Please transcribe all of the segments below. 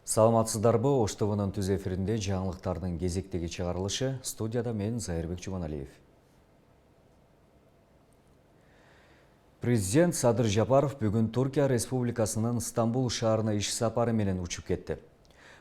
Саламатсыздарбы, Ош ТВ-нын түз эфиринде жаңылыктардын кезектеги чыгарылышы. Студияда мен Зайырбек Жуманалиев. Президент Садыр Жапаров бүгүн Туркия Республикасынын Стамбул шаарына иш сапары менен учуп кетти.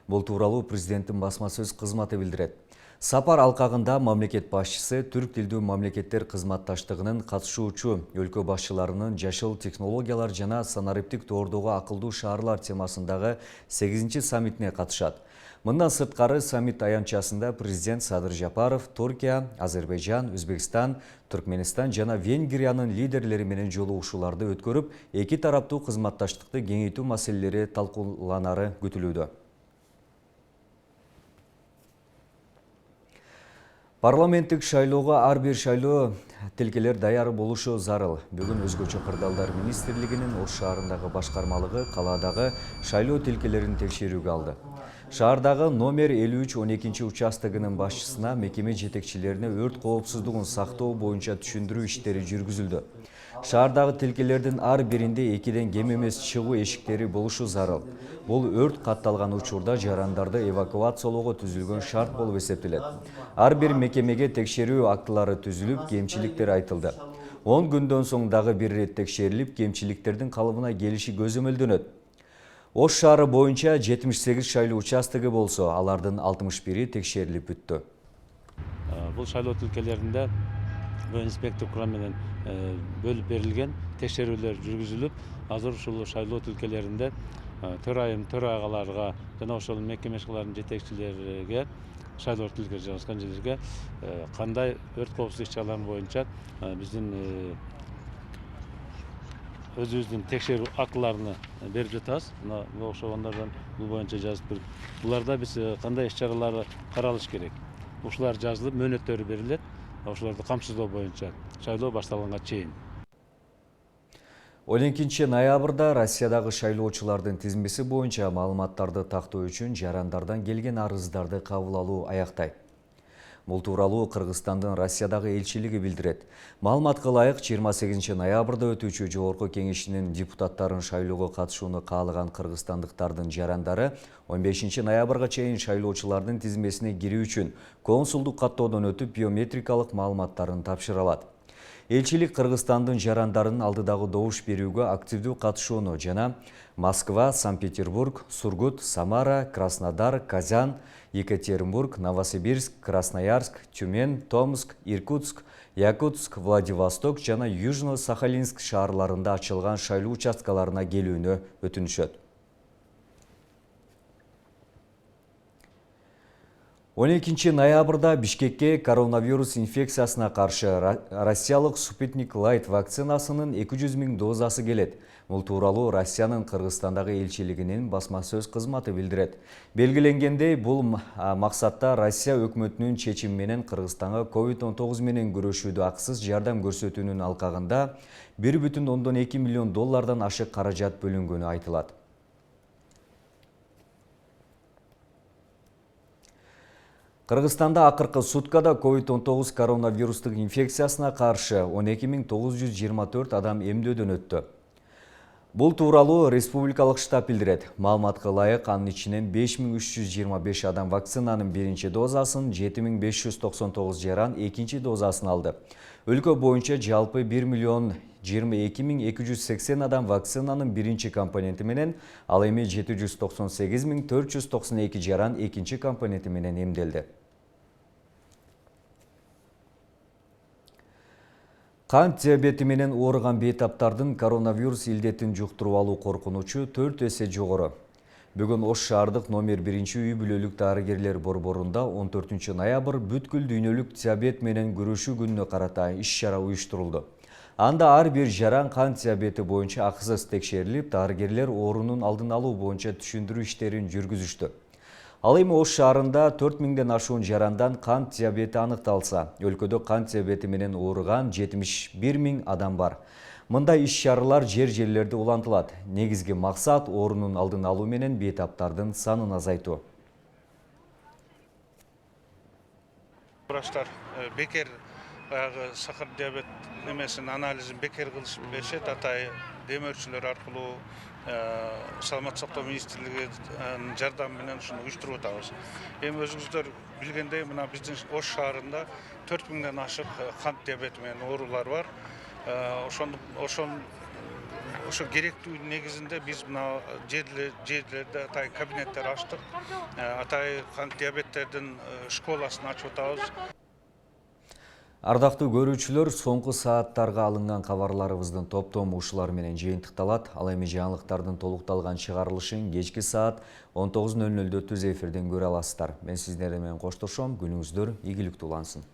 Бул тууралуу президенттин басма сөз кызматы билдирет. Сапар алкагында мамлекет башчысы түрк тилдүү мамлекеттер кызматташтыгынын катышуучу өлкө башчыларынын жашыл технологиялар жана санариптик тоордогу акылдуу шаарлар темасындагы 8-чи саммитине катышат. Мындан сырткары саммит аянтчасында президент Садыр Жапаров Туркия, Азербайжан, Өзбекстан, Түркменистан жана Венгриянын лидерлери менен жолугушууларды өткөрүп, эки тараптуу кызматташтыкты кеңейтүү маселелери талкууланары күтүлүүдө. Парламенттик шайлоого ар бир шайлоо тилкелер даяр болушу зарыл. Бүгүн өзгөчө кырдаалдар министрлигинин Ош шаарындагы башкармалыгы калаадагы шайлоо тилкелерин текшерүүгө алды. Шаардагы номер 53-12 участогунун башчысына мекеме жетекчилерине өрт коопсуздугун сактоо боюнча түшүндүрүү иштери жүргүзүлдү. Шаардагы тилкелердин ар биринде 2ден кем эмес чыгуу эшиктери болушу зарыл. Бул өрт катталган учурда жарандарды эвакуациялоого түзүлгөн шарт болуп эсептелет. Ар бир мекемеге текшерүү актылары түзүлүп, кемчиликтер айтылды. 10 күндөн соң дагы бир ирет текшерилип, кемчиликтердин калыбына келиши көзөмөлдөнөт. Ош шаары боюнча 78 шайлоо участогу болсо, алардын 61-и текшерилип бүттү. Бул шайлоо тилкелеринде инспектор курам менен бөлүп берилген, текшерүүлөр жүргүзүлүп, азыр ушул шайлоо тилкелеринде төрагаларга жана ошол мекеме ишкалардын жетекчилерге, шайлоо тилкелери жайгашкан жерлерге кандай өрт коопсуздук иш-чаралары боюнча биздин өзүбүздүн текшерүү актыларына берип жатабыз. Мына ошондордон бул боюнча жазып туруп, буларда биз кандай иш-чаралары каралыш керек. Ушулар жазылып, мөөнөттөрү берилет. Ошолорду камсыздоо боюнча шайлоо башталганга чейин. 12 ноябрда Россиядагы шайлоочулардын тизмеси боюнча маалыматтарды тактоо үчүн жарандардан келген арыздарды кабыл алуу аяктайт. Бул тууралуу Кыргызстандын Россиядагы элчилиги билдирет. Маалыматка ылайык 28 ноябрда өтүүчү жогорку кеңешинин депутаттарын шайлоого катышууну каалаган кыргызстандыктардын жарандары 15 ноябрга чейин шайлоочулардын тизмесине кирүү үчүн консулдук каттоодон өтүп биометрикалык маалыматтарын тапшыра алат. Элчилик Кыргызстандын жарандарынын алдыдагы добуш берүүгө активдүү катышууну жана Москва, Санкт-Петербург, Сургут, Самара, Краснодар, Казань, Екатеринбург, Новосибирск, Красноярск, Тюмень, Томск, Иркутск, Якутск, Владивосток жана Южно-Сахалинск шаарларында ачылган шайлоо участкаларына келүүнү өтүнүшөт. 12 ноябрда Бишкекке коронавирус инфекциясына каршы Россиялык Спутник Лайт вакцинасынын 200 000 дозасы келет. Бул тууралуу Россиянын Кыргызстандагы элчилигинин басма сөз кызматы билдирет. Белгиленгендей, бул максатта Россия өкмөтүнүн чечими менен Кыргызстанга COVID-19 менен күрөшүүдө акысыз жардам көрсөтүүнүн алкагында 1,2 миллион доллардан ашык каражат бөлүнгөнү айтылат. Кыргызстанда акыркы суткада COVID-19 коронавирустук инфекциясына каршы 12 924 адам эмдөөдөн өттү. Бул тууралуу республикалык штаб билдирет. Маалыматка ылайык, анын ичинен 5325 адам вакцинанын биринчи дозасын, 7599 жаран экинчи дозасын алды. Өлкө боюнча жалпы 1,22,280 адам вакцинанын биринчи компоненти менен, ал эми 798,492 жаран экинчи компоненти менен эмделди. Кант диабети менен ооруган бейтаптардын коронавирус илдетин жуктуруп алуу коркунучу 4 эсе жогору. Бүгүн Ош шаардык номер 1-үй бүлөлүк дарыгерлер борборунда 14 ноябрь бүткүл дүйнөлүк диабет менен күрөшүү күнүнө карата иш-чара уюштурулду. Анда ар бир жаран кант диабети боюнча акысыз текшерилип, дарыгерлер оорунун алдын алуу боюнча түшүндүрүү иштерин жүргүзүштү. Ал эми Ош шаарында 4000ден ашуун жарандан кант диабети аныкталса, өлкөдө кант диабети менен ооруган 71 000 адам бар. Мындай иш-чаралар жер-жерлерде улантылат. Негизги максат оорунун алдын алуу менен бейтаптардын санын азайтуу. Врачтар бекер баягы сахар диабет немесин анализин бекер кылышып беришет. Атай демөөрчүлөр аркылуу саламаттык сактоо министрлиги жардамы менен ушуну уюштуруп атабыз. Эми өзүңүздөр билгендей, мына биздин Ош шаарында 4000ден ашык кант диабети менен оорулар бар. Ошо керектүү негизинде биз мына жерлерде атай кабинеттер ачтык. Атай кант диабеттердин школасын ачып атабыз. Ардактуу көрүүчүлөр, соңку сааттарга алынган кабарларыбыздын топтому ушулар менен жыйынтыкталат. Ал эми жаңылыктардын толукталган чыгарылышын кечки саат 19:00 түз эфирден көрө аласыздар. Мен сиздер менен коштошом. Күнүңүздөр ийгиликтүү улансын.